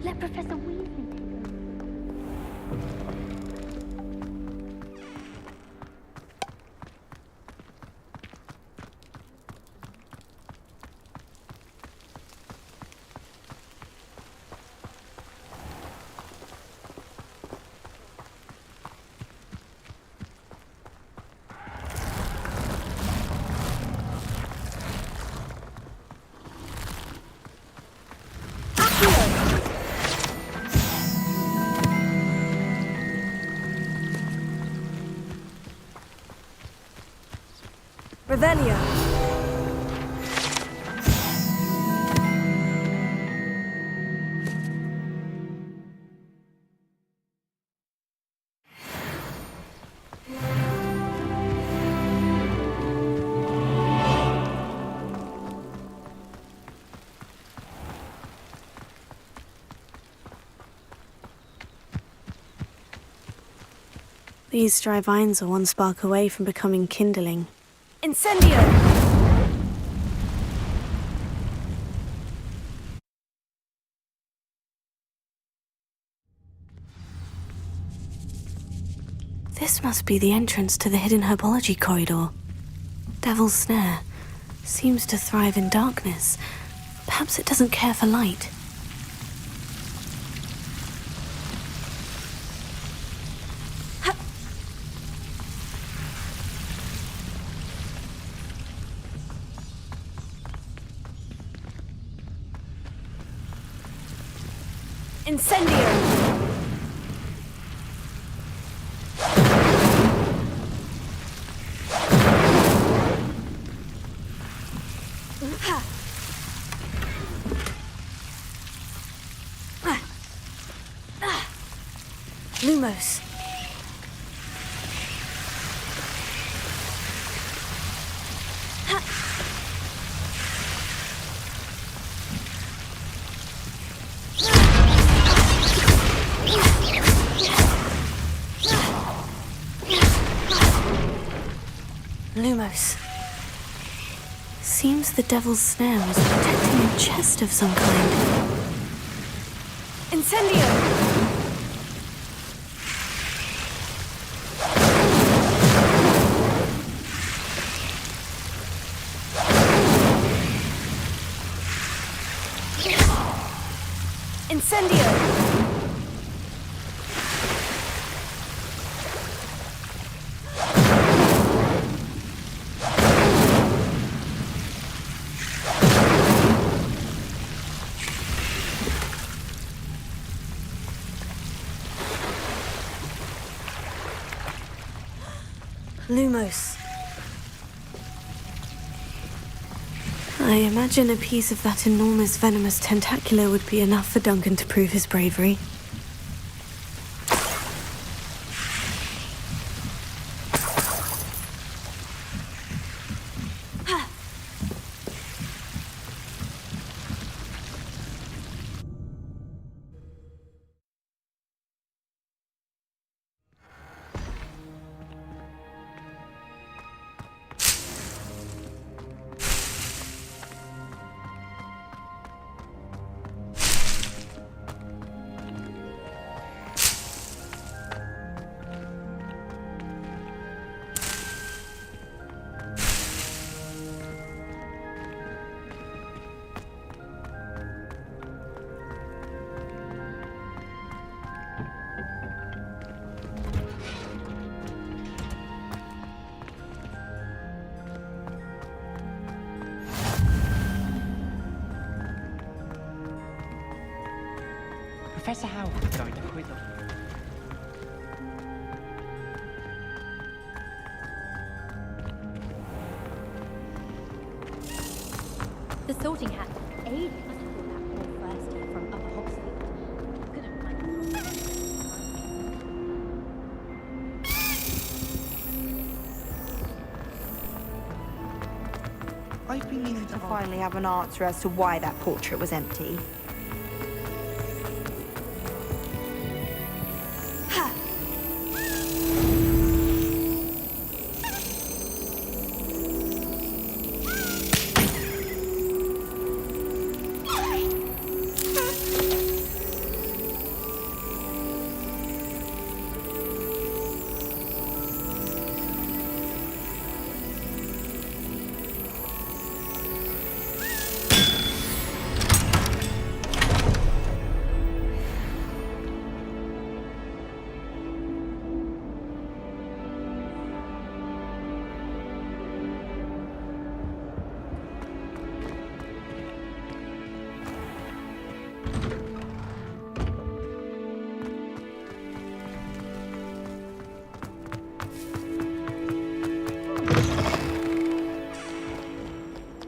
Let Professor Weasley Revelio. These dry vines are one spark away from becoming kindling. Incendio! This must be the entrance to the hidden herbology corridor. Devil's Snare seems to thrive in darkness. Perhaps it doesn't care for light. Incendio! Lumos. Lumos. Seems the Devil's Snare was protecting a chest of some kind. Incendio! Incendio! Lumos. I imagine a piece of that enormous venomous tentacular would be enough for Duncan to prove his bravery. Professor Howard's going to quiz us. The Sorting Hat. Aid must have brought that poor first year from Upper Hogsfield. Couldn't find I've been meaning to I finally have an answer as to why that portrait was empty.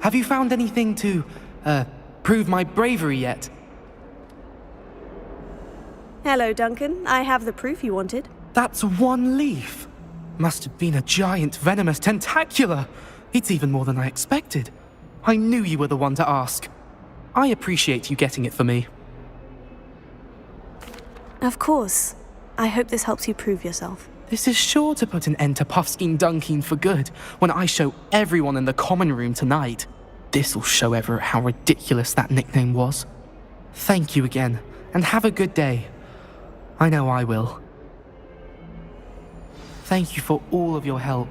Have you found anything to, prove my bravery yet? Hello, Duncan. I have the proof you wanted. That's one leaf. Must have been a giant venomous tentacula. It's even more than I expected. I knew you were the one to ask. I appreciate you getting it for me. Of course. I hope this helps you prove yourself. This is sure to put an end to Puffskein Dunkeen for good when I show everyone in the common room tonight. This'll show Everett how ridiculous that nickname was. Thank you again, and have a good day. I know I will. Thank you for all of your help.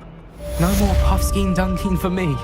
No more Puffskein Dunkeen for me.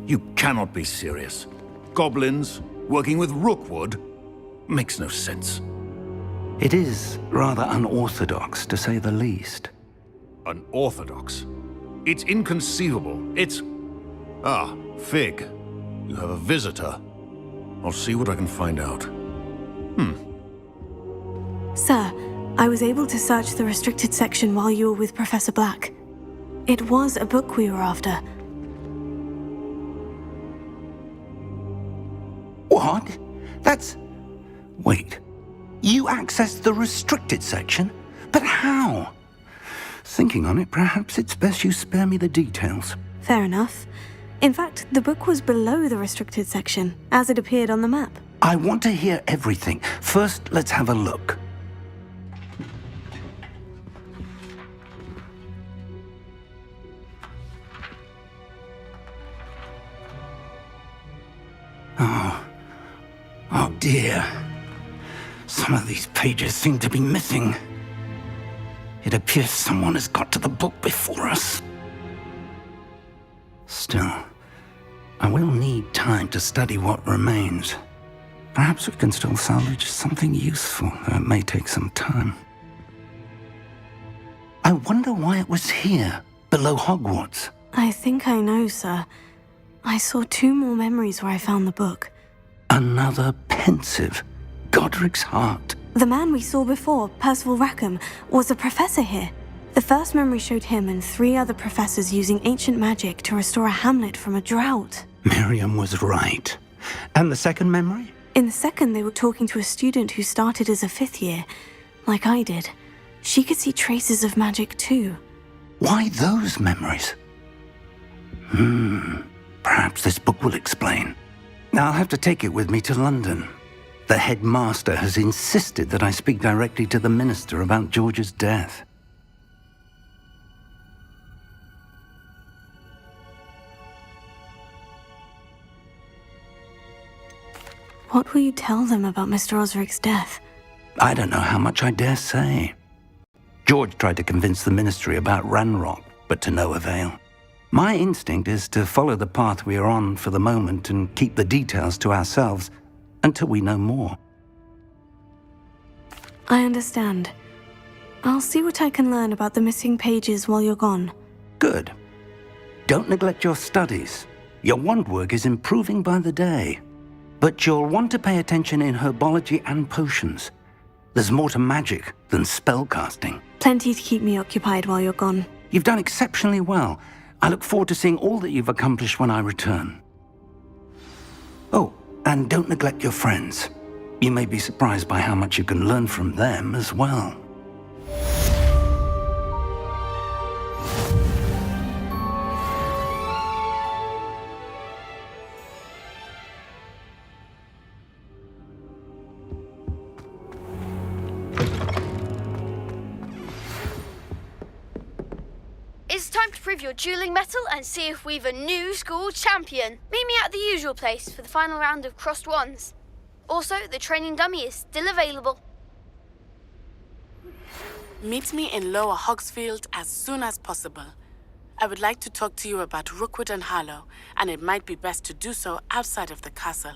You cannot be serious. Goblins working with Rookwood? Makes no sense. It is rather unorthodox, to say the least. Unorthodox? It's inconceivable. It's... Ah, Fig. You have a visitor. I'll see what I can find out. Sir, I was able to search the restricted section while you were with Professor Black. It was a book we were after. What? That's... Wait. You accessed the restricted section? But how? Thinking on it, perhaps it's best you spare me the details. Fair enough. In fact, the book was below the restricted section, as it appeared on the map. I want to hear everything. First, let's have a look. Oh dear. Some of these pages seem to be missing. It appears someone has got to the book before us. Still, I will need time to study what remains. Perhaps we can still salvage something useful, though it may take some time. I wonder why it was here, below Hogwarts. I think I know, sir. I saw 2 more memories where I found the book. Another pensive. Godric's heart. The man we saw before, Percival Rackham, was a professor here. The first memory showed him and 3 other professors using ancient magic to restore a hamlet from a drought. Miriam was right. And the second memory? In the second, they were talking to a student who started as a 5th year, like I did. She could see traces of magic too. Why those memories? Perhaps this book will explain. Now I'll have to take it with me to London. The headmaster has insisted that I speak directly to the minister about George's death. What will you tell them about Mr. Osric's death? I don't know how much I dare say. George tried to convince the ministry about Ranrock, but to no avail. My instinct is to follow the path we are on for the moment and keep the details to ourselves until we know more. I understand. I'll see what I can learn about the missing pages while you're gone. Good. Don't neglect your studies. Your wand work is improving by the day. But you'll want to pay attention in herbology and potions. There's more to magic than spellcasting. Plenty to keep me occupied while you're gone. You've done exceptionally well. I look forward to seeing all that you've accomplished when I return. Oh, and don't neglect your friends. You may be surprised by how much you can learn from them as well. time to prove your dueling mettle and see if we've a new school champion. Meet me at the usual place for the final round of crossed wands. Also, the training dummy is still available. Meet me in Lower Hogsfield as soon as possible. I would like to talk to you about Rookwood and Harlow, and it might be best to do so outside of the castle.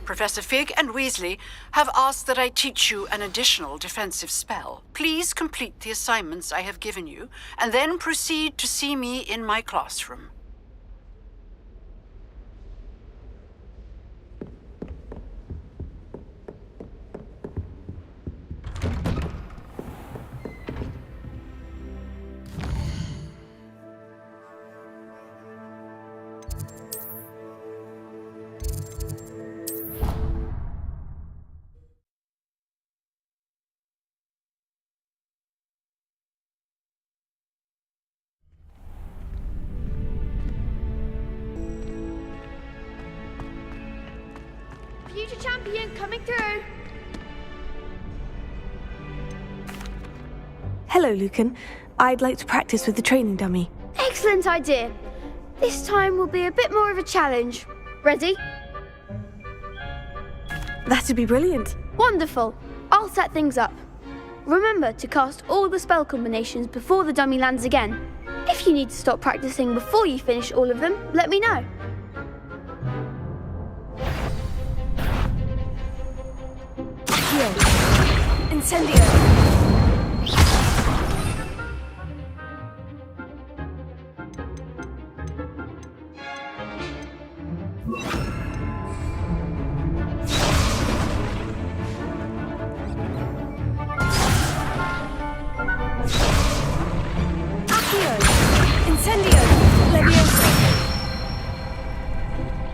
Professor Fig and Weasley have asked that I teach you an additional defensive spell. Please complete the assignments I have given you, and then proceed to see me in my classroom. Future champion coming through. Hello, Lucan. I'd like to practice with the training dummy. Excellent idea. This time will be a bit more of a challenge. Ready? That'd be brilliant. Wonderful. I'll set things up. Remember to cast all the spell combinations before the dummy lands again. If you need to stop practicing before you finish all of them, let me know. Incendio. Accio. Incendio. Leviosa.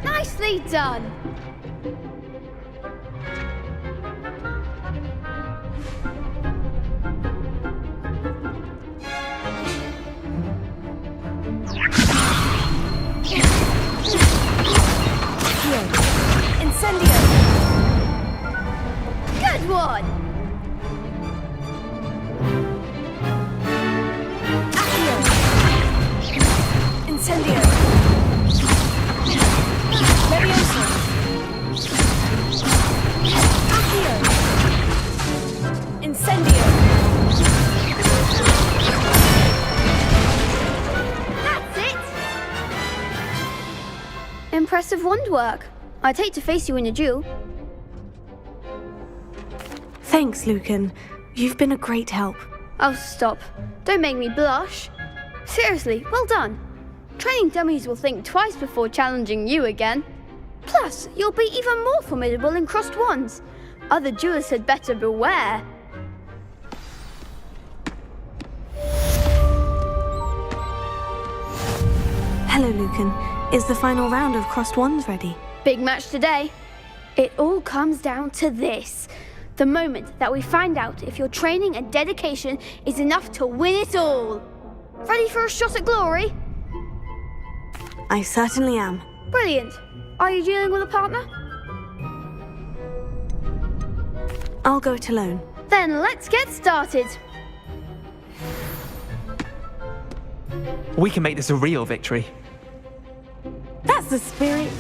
Nicely done. Incendio. Good one. Accio. Incendio. Leviosa. Accio. Incendio. That's it. Impressive wand work. I'd hate to face you in a duel. Thanks, Lucan. You've been a great help. Oh, stop. Don't make me blush. Seriously, well done. Training dummies will think twice before challenging you again. Plus, you'll be even more formidable in crossed wands. Other duelists had better beware. Hello, Lucan. Is the final round of crossed wands ready? Big match today. It all comes down to this. The moment that we find out if your training and dedication is enough to win it all. Ready for a shot at glory? I certainly am. Brilliant. Are you dealing with a partner? I'll go it alone. Then let's get started. We can make this a real victory. That's the spirit.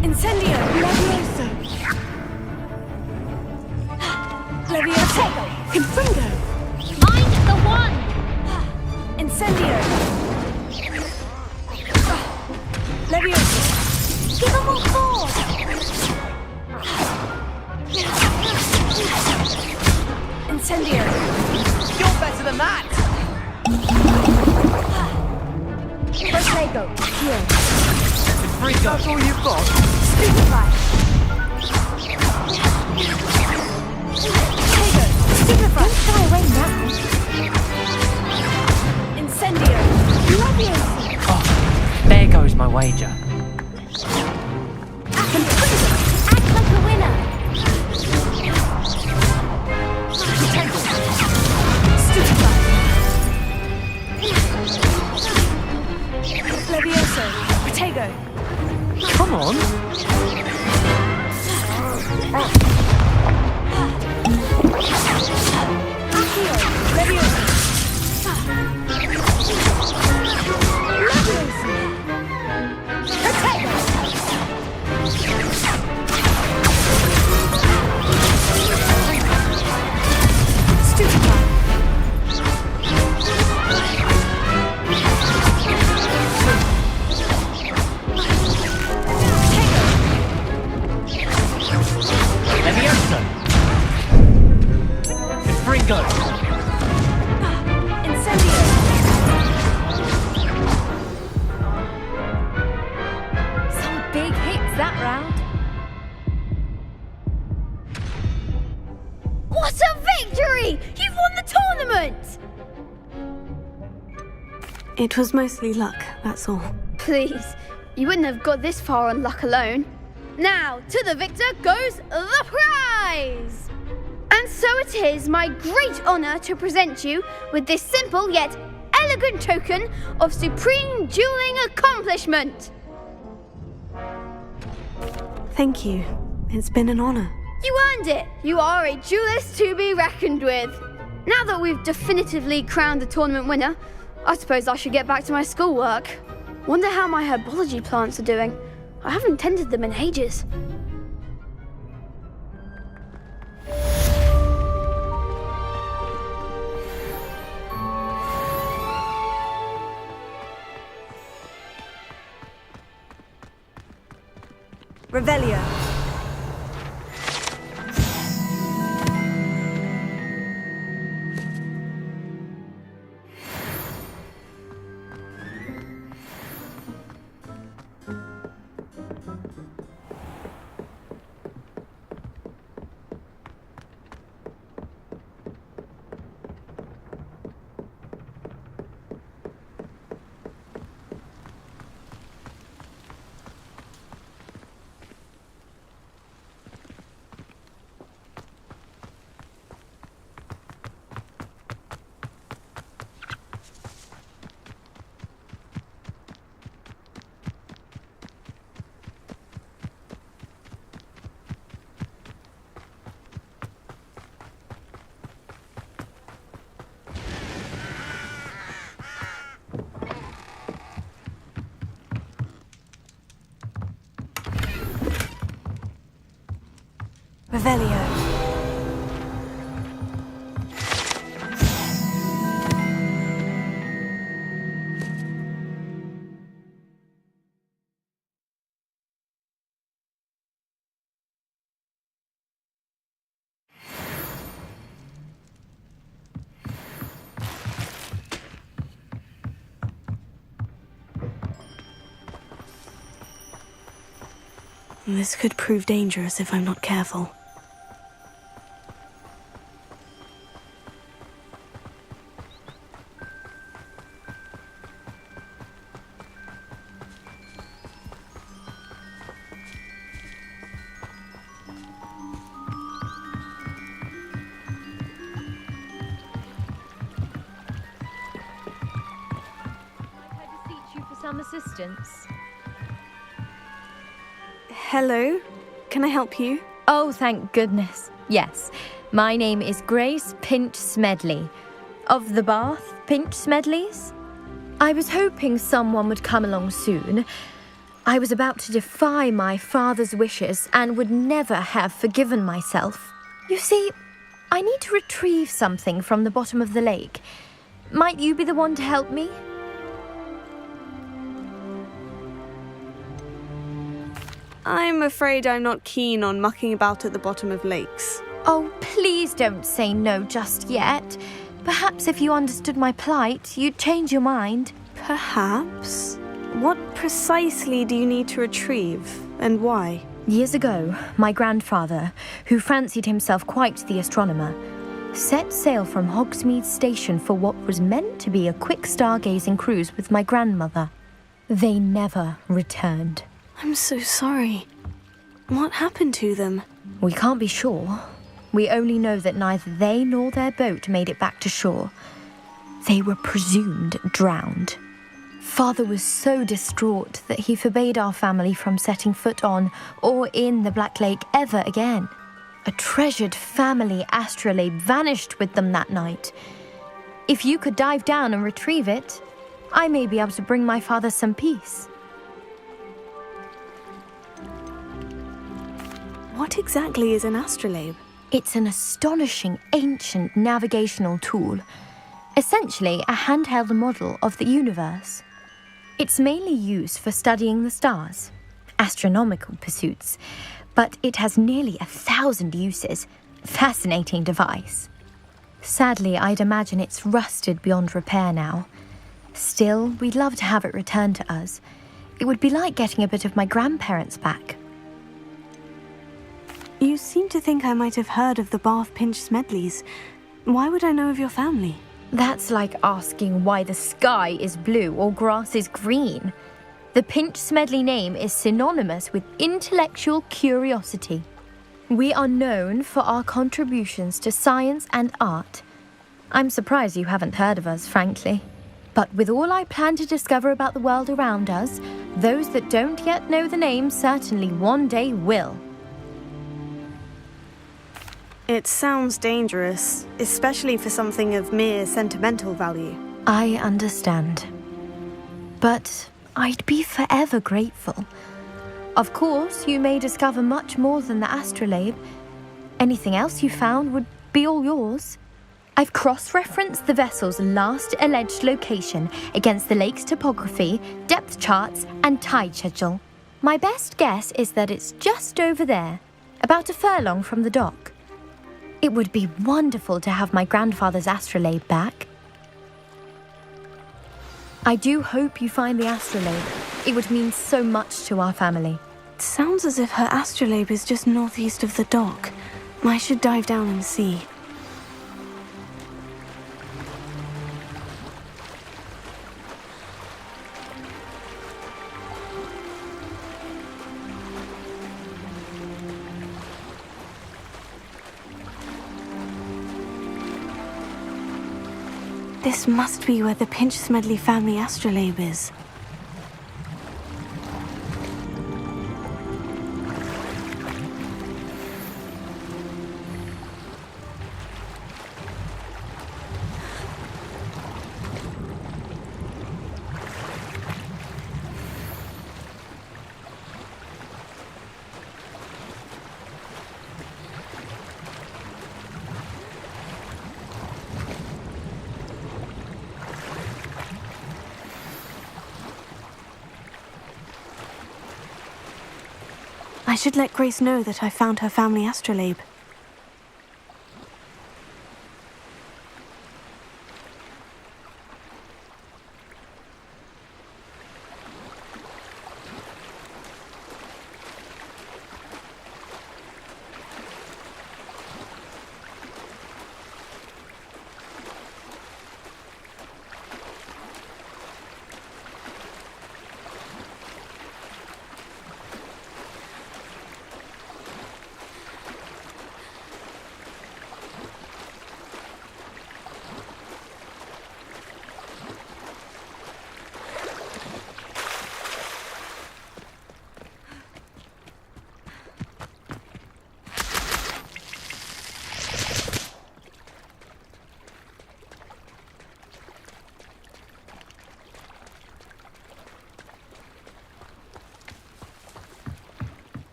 Incendio. Levioso. Levioso. Confringo. Find the one! Incendio. Levioso. Give them all force! Incendio! You're better than that! Protego, heal. Frigo. That's all you've got? Stupefy. Protego, stupefy. Don't fly away now. Incendio! Leviosa. Oh, there goes my wager. Act like a winner. Stupefy. Levioso! Protego! Come on! Accio! Levioso! Levioso. Frigo. Incendio! Some big hits that round. What a victory! You've won the tournament! It was mostly luck, that's all. Please, you wouldn't have got this far on luck alone. Now, to the victor goes the prize! And so it is my great honour to present you with this simple yet elegant token of supreme dueling accomplishment. Thank you. It's been an honor. You earned it! You are a duelist to be reckoned with. Now that we've definitively crowned the tournament winner, I suppose I should get back to my schoolwork. Wonder how my herbology plants are doing. I haven't tended them in ages. Revelio! Revelio! This could prove dangerous if I'm not careful. I beseech you for some assistance. Hello? Can I help you? Oh, thank goodness. Yes. My name is Grace Pinch Smedley. Of the Bath Pinch Smedleys. I was hoping someone would come along soon. I was about to defy my father's wishes and would never have forgiven myself. You see, I need to retrieve something from the bottom of the lake. Might you be the one to help me? I'm afraid I'm not keen on mucking about at the bottom of lakes. Oh, please don't say no just yet. Perhaps if you understood my plight, you'd change your mind. Perhaps? What precisely do you need to retrieve, and why? Years ago, my grandfather, who fancied himself quite the astronomer, set sail from Hogsmeade Station for what was meant to be a quick stargazing cruise with my grandmother. They never returned. I'm so sorry. What happened to them? We can't be sure. We only know that neither they nor their boat made it back to shore. They were presumed drowned. Father was so distraught that he forbade our family from setting foot on or in the Black Lake ever again. A treasured family astrolabe vanished with them that night. If you could dive down and retrieve it, I may be able to bring my father some peace. What exactly is an astrolabe? It's an astonishing ancient navigational tool, essentially a handheld model of the universe. It's mainly used for studying the stars, astronomical pursuits, but it has nearly 1,000 uses. Fascinating device. Sadly, I'd imagine it's rusted beyond repair now. Still, we'd love to have it returned to us. It would be like getting a bit of my grandparents back. You seem to think I might have heard of the Bath Pinch Smedleys. Why would I know of your family? That's like asking why the sky is blue or grass is green. The Pinch Smedley name is synonymous with intellectual curiosity. We are known for our contributions to science and art. I'm surprised you haven't heard of us, frankly. But with all I plan to discover about the world around us, those that don't yet know the name certainly one day will. It sounds dangerous, especially for something of mere sentimental value. I understand. But I'd be forever grateful. Of course, you may discover much more than the astrolabe. Anything else you found would be all yours. I've cross-referenced the vessel's last alleged location against the lake's topography, depth charts, and tide schedule. My best guess is that it's just over there, about a furlong from the dock. It would be wonderful to have my grandfather's astrolabe back. I do hope you find the astrolabe. It would mean so much to our family. It sounds as if her astrolabe is just northeast of the dock. I should dive down and see. This must be where the Pinch Smedley family astrolabe is. I should let Grace know that I found her family astrolabe.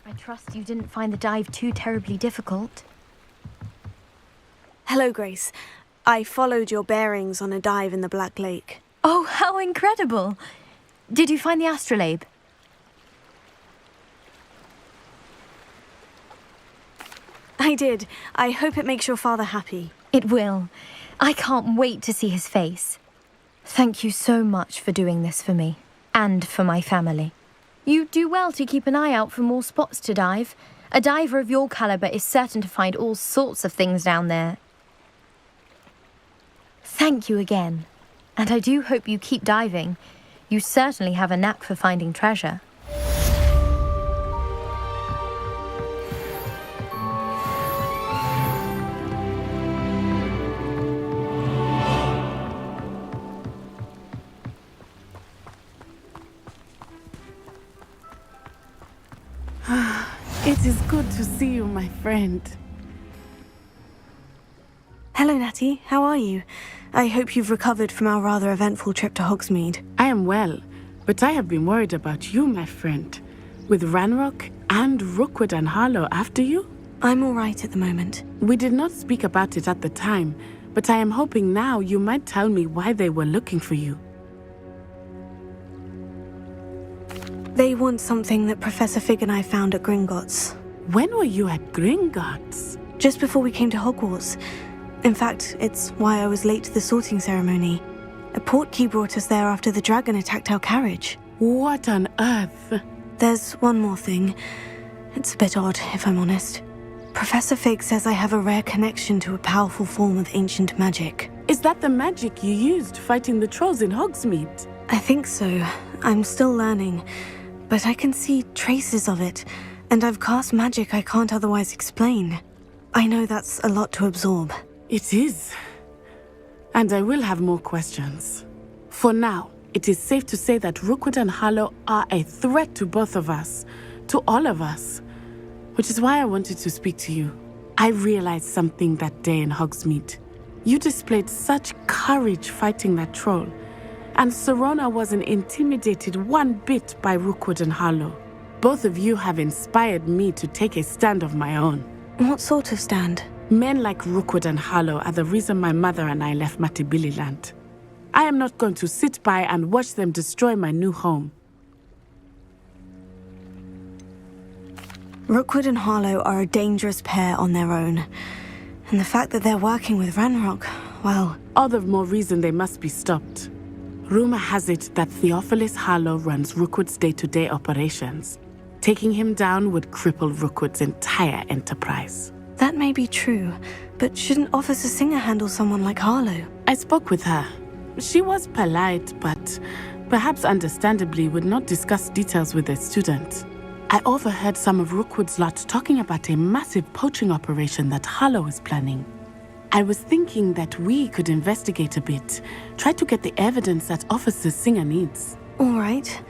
I trust you didn't find the dive too terribly difficult. Hello, Grace. I followed your bearings on a dive in the Black Lake. Oh, how incredible! Did you find the astrolabe? I I did. I hope it makes your father happy. It will. I can't wait to see his face. Thank you so much for doing this for me, and for my family. You do well to keep an eye out for more spots to dive. A diver of your caliber is certain to find all sorts of things down there. Thank you again. And I do hope you keep diving. You certainly have a knack for finding treasure. It is good to see you, my friend. Hello, Natty. How are you? I hope you've recovered from our rather eventful trip to Hogsmeade. I am well, but I have been worried about you, my friend. With Ranrock and Rookwood and Harlow after you? I'm all right at the moment. We did not speak about it at the time, but I am hoping now you might tell me why they were looking for you. They want something that Professor Fig and I found at Gringotts. When were you at Gringotts? Just before we came to Hogwarts. In fact, it's why I was late to the sorting ceremony. A portkey brought us there after the dragon attacked our carriage. What on earth? There's one more thing. It's a bit odd, if I'm honest. Professor Fig says I have a rare connection to a powerful form of ancient magic. Is that the magic you used fighting the trolls in Hogsmeade? I think so. I'm still learning. But I can see traces of it, and I've cast magic I can't otherwise explain. I know that's a lot to absorb. It is. And I will have more questions. For now, it is safe to say that Rookwood and Harlow are a threat to both of us, to all of us. Which is why I wanted to speak to you. I realized something that day in Hogsmeade. You displayed such courage fighting that troll. And Serona wasn't intimidated one bit by Rookwood and Harlow. Both of you have inspired me to take a stand of my own. What sort of stand? Men like Rookwood and Harlow are the reason my mother and I left Matibililand. I am not going to sit by and watch them destroy my new home. Rookwood and Harlow are a dangerous pair on their own. And the fact that they're working with Ranrock, well... All the more reason they must be stopped. Rumor has it that Theophilus Harlow runs Rookwood's day-to-day operations. Taking him down would cripple Rookwood's entire enterprise. That may be true, but shouldn't Officer Singer handle someone like Harlow? I spoke with her. She was polite, but perhaps understandably would not discuss details with a student. I overheard some of Rookwood's lot talking about a massive poaching operation that Harlow is planning. I was thinking that we could investigate a bit, try to get the evidence that Officer Singer needs. All right.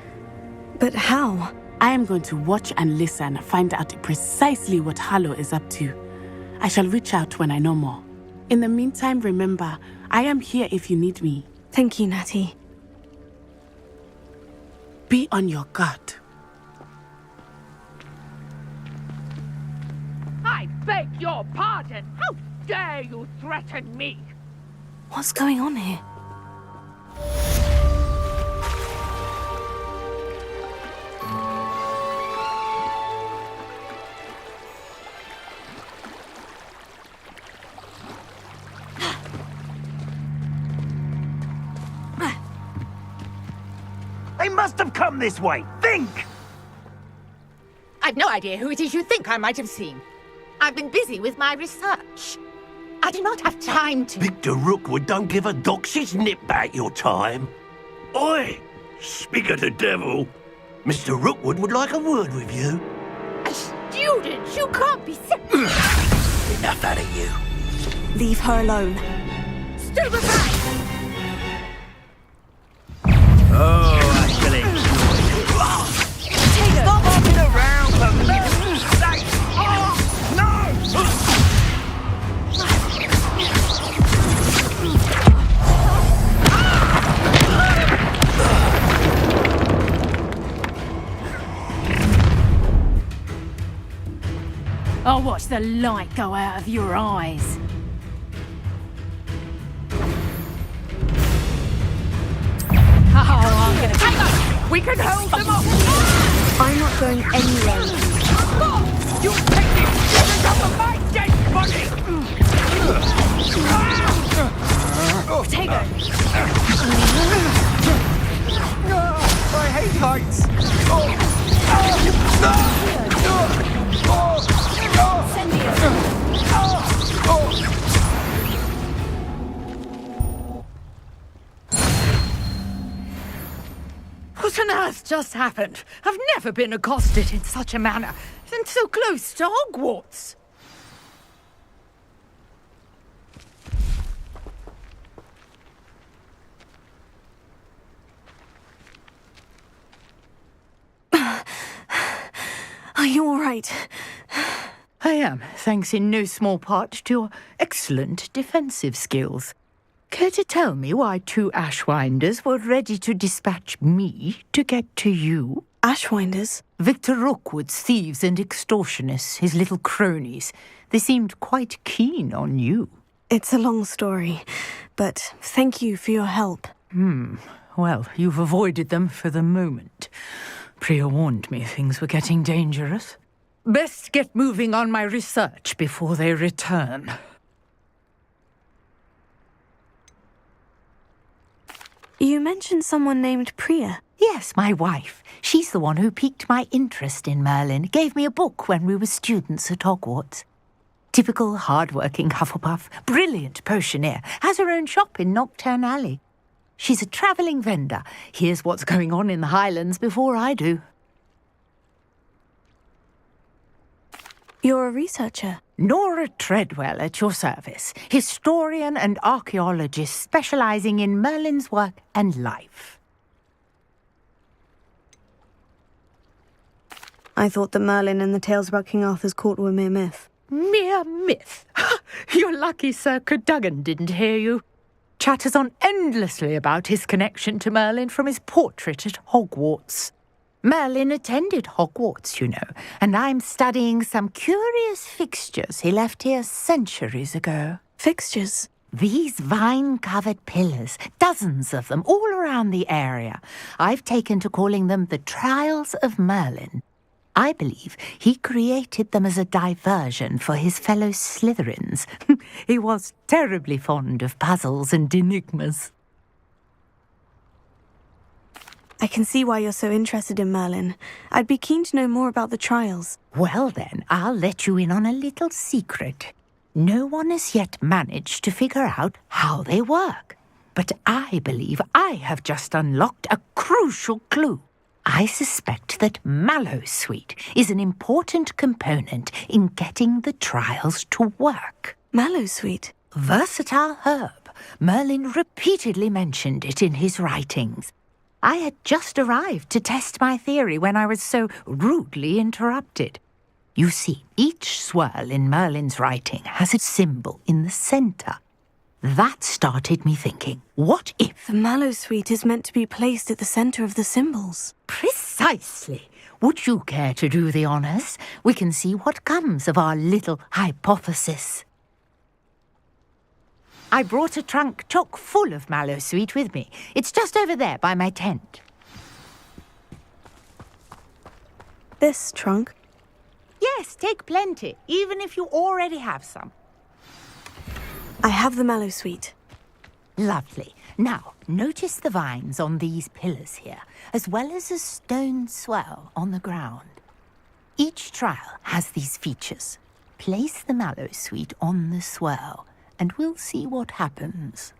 But how? I am going to watch and listen, find out precisely what Harlow is up to. I shall reach out when I know more. In the meantime, remember, I am here if you need me. Thank you, Natty. Be on your guard. I beg your pardon. How dare you threaten me? What's going on here? They must have come this way. Think! I've no idea who it is you think I might have seen. I've been busy with my research. I do not have time to... Victor Rookwood don't give a doxy's nip back your time. Oi! Speak of the devil. Mr. Rookwood would like a word with you. A student? You can't be... Enough out of you. Leave her alone. Stupefy! Oh, actually. Stop hopping around for goodness sake! Oh, no! I'll watch the light go out of your eyes. Oh, I'm gonna take us! We can hold them off! I'm not going anywhere. You'll take this student off of my dead What on earth just happened? I've never been accosted in such a manner, and so close to Hogwarts. Are you all right? I am, thanks in no small part to your excellent defensive skills. Care to tell me why 2 Ashwinders were ready to dispatch me to get to you? Ashwinders? Victor Rookwood's thieves and extortionists, his little cronies. They seemed quite keen on you. It's a long story, but thank you for your help. Well, you've avoided them for the moment. Priya warned me things were getting dangerous. Best get moving on my research before they return. You mentioned someone named Priya. Yes, my wife. She's the one who piqued my interest in Merlin. Gave me a book when we were students at Hogwarts. Typical hard-working Hufflepuff, brilliant potioneer, has her own shop in Knockturn Alley. She's a travelling vendor. Hears what's going on in the Highlands before I do. You're a researcher? Nora Treadwell at your service, historian and archaeologist specialising in Merlin's work and life. I thought that Merlin and the tales about King Arthur's court were mere myth. Mere myth? You're lucky Sir Cadogan didn't hear you. Chatters on endlessly about his connection to Merlin from his portrait at Hogwarts. Merlin attended Hogwarts, you know, and I'm studying some curious fixtures he left here centuries ago. Fixtures? These vine-covered pillars, dozens of them, all around the area. I've taken to calling them the Trials of Merlin. I believe he created them as a diversion for his fellow Slytherins. He was terribly fond of puzzles and enigmas. I can see why you're so interested in Merlin. I'd be keen to know more about the trials. Well then, I'll let you in on a little secret. No one has yet managed to figure out how they work. But I believe I have just unlocked a crucial clue. I suspect that Mallowsweet is an important component in getting the trials to work. Mallowsweet? Versatile herb. Merlin repeatedly mentioned it in his writings. I had just arrived to test my theory when I was so rudely interrupted. You see, each swirl in Merlin's writing has a symbol in the centre. That started me thinking, what if... The Mallowsweet is meant to be placed at the centre of the symbols. Precisely. Would you care to do the honours? We can see what comes of our little hypothesis. I brought a trunk chock full of Mallowsweet with me. It's just over there by my tent. This trunk? Yes, take plenty, even if you already have some. I have the Mallowsweet. Lovely. Now, notice the vines on these pillars here, as well as a stone swell on the ground. Each trial has these features. Place the Mallowsweet on the swell, and we'll see what happens.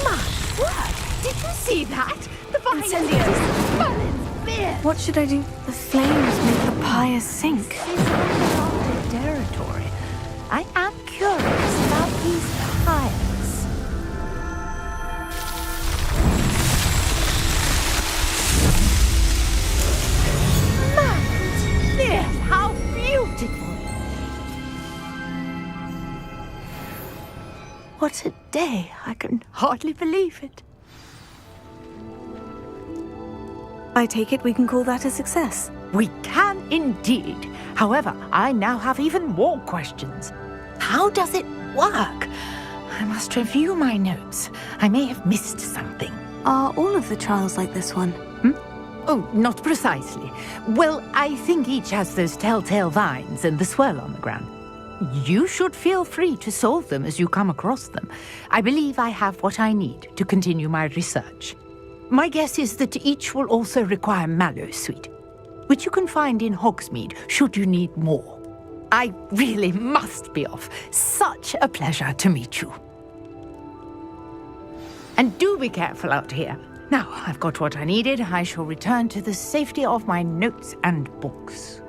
My word! Did you see that? The vines Merlin's beard! What should I do? The flames make the pyre sink. This is uncharted territory. I am curious about these pyres. Merlin's beard! How beautiful! What a day! I can hardly believe it. I take it we can call that a success. We can indeed. However, I now have even more questions. How does it work? I must review my notes. I may have missed something. Are all of the trials like this one? Oh, not precisely. Well, I think each has those telltale vines and the swirl on the ground. You should feel free to solve them as you come across them. I believe I have what I need to continue my research. My guess is that each will also require Mallowsweet, which you can find in Hogsmeade should you need more. I really must be off. Such a pleasure to meet you. And do be careful out here. Now, I've got what I needed. I shall return to the safety of my notes and books.